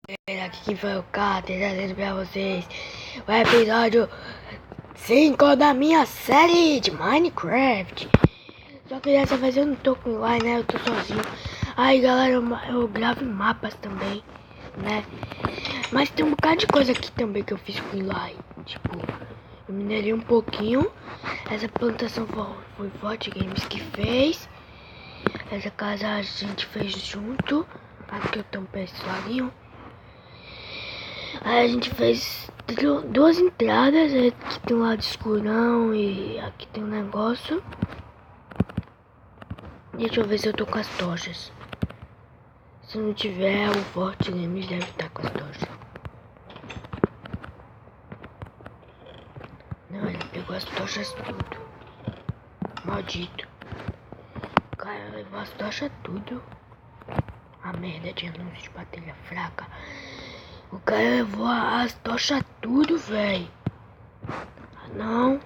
Aqui quem foi o Carter trazendo pra vocês o episódio 5 da minha série de Minecraft. Só que dessa vez eu não tô com o né? Eu tô sozinho. Aí galera, eu gravo em mapas também, né? Mas tem um bocado de coisa aqui também que eu fiz com o Eli. Tipo, eu minerei um pouquinho. Essa plantação foi Forte Games que fez. Essa casa a gente fez junto. Aqui eu tenho um pessoalinho. Aí a gente fez duas entradas, aqui tem um lado escurão e aqui tem um negócio. Deixa eu ver se eu tô com as tochas. Se não tiver, o Forte Games deve estar com as tochas. Não, ele pegou as tochas tudo. Maldito. O cara levou as tochas tudo. A merda de anúncio de bateria fraca. O cara levou as tochas tudo, velho. Ah, não.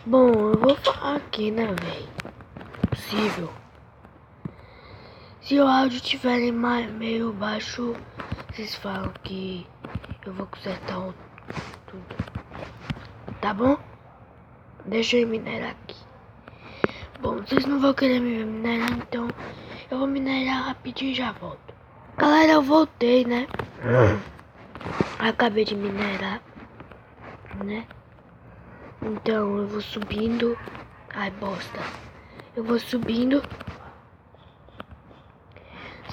Bom, eu vou falar aqui, né, velho? Possível. Se o áudio estiver meio baixo, vocês falam que eu vou consertar tudo. Tá bom? Deixa eu minerar aqui. Bom, vocês não vão querer me minerar, então eu vou minerar rapidinho e já volto. Galera, eu voltei, né? Acabei de minerar, né? Então eu vou subindo. Ai, bosta. Eu vou subindo.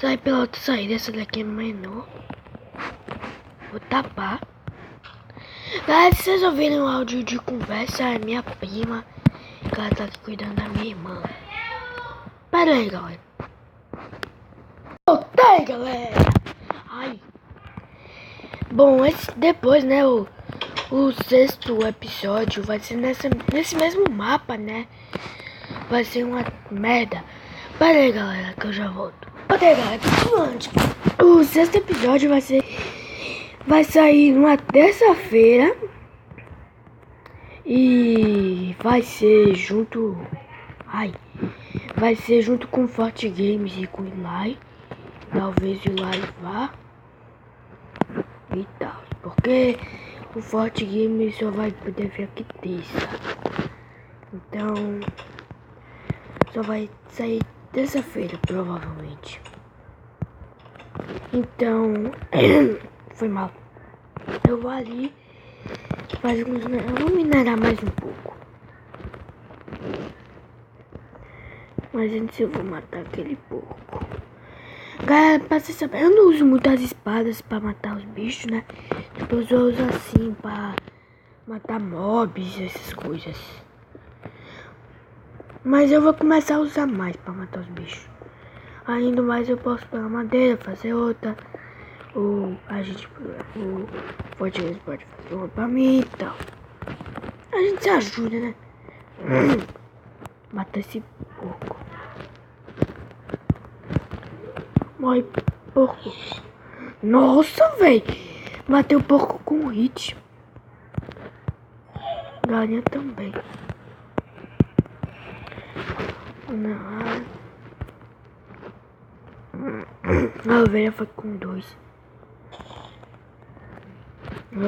Sai pela outra saída. Essa daqui é menor. Vou tapar. Galera, se vocês ouvirem um áudio de conversa, é minha prima. Ela tá aqui cuidando da minha irmã. Pera aí, galera. Voltei, galera. Ai. Bom, depois, né, o sexto episódio vai ser nesse mesmo mapa, né? Vai ser uma merda. Pera aí, galera, que eu já volto. Voltei, galera, continuante. O sexto episódio vai sair numa terça-feira. E vai ser junto. Vai ser junto com o Forte Games e com o Eli. Talvez o Eli vá. E tal. Porque o Forte Games só vai poder vir aqui terça. Então só vai sair terça-feira, provavelmente. Então foi mal. Eu vou ali. Eu vou minerar mais um pouco. Mas antes eu vou matar aquele porco. Galera, pra vocês saberem, eu não uso muito as espadas pra matar os bichos, né? Depois eu uso assim pra matar mobs, essas coisas. Mas eu vou começar a usar mais pra matar os bichos. Ainda mais eu posso pegar madeira, fazer outra. Ou o Forte Games pode fazer uma pra mim e tal. A gente se ajuda, né? Mata esse porco. Morre, porco. Nossa, velho. Matei o porco com hit. Galinha também. Não. A ovelha foi com 2.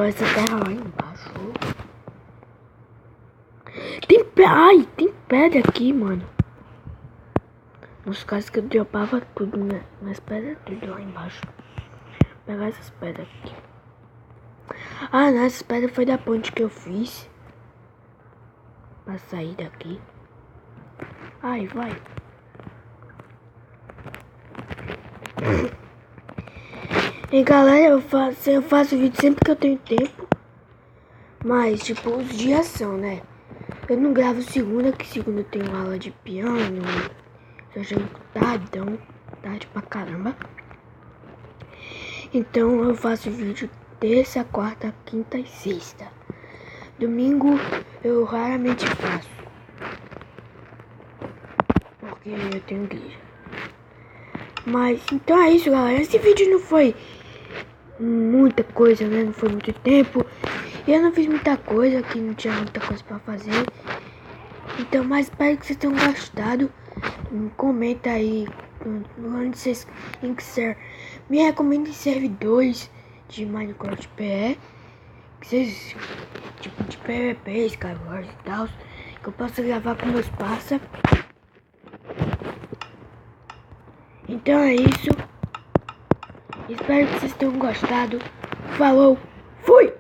Essa terra lá embaixo. Tem pedra aqui, mano. Nos casos que eu dropava tudo, né? Mas pedras tudo lá embaixo. Vou pegar essas pedras aqui. Ah, não, essas pedras foi da ponte que eu fiz. Pra sair daqui. Ai, vai. E galera, eu faço vídeo sempre que eu tenho tempo. Mas, tipo, os dias são, né? Eu não gravo segunda, que segunda eu tenho aula de piano. Eu chego tarde pra caramba. Então eu faço vídeo terça, quarta, quinta e sexta. Domingo eu raramente faço. Porque eu tenho igreja. Mas, então é isso, galera. Esse vídeo não foi muita coisa, né? Não foi muito tempo. E eu não fiz muita coisa, que não tinha muita coisa pra fazer. Então, mas espero que vocês tenham gostado. Comenta aí onde vocês têm que ser. Me recomendem servidores de Minecraft PE. Que vocês, tipo de PVP, Skywars e tal. Que eu possa gravar com meus parça. Então é isso. Espero que vocês tenham gostado. Falou, fui!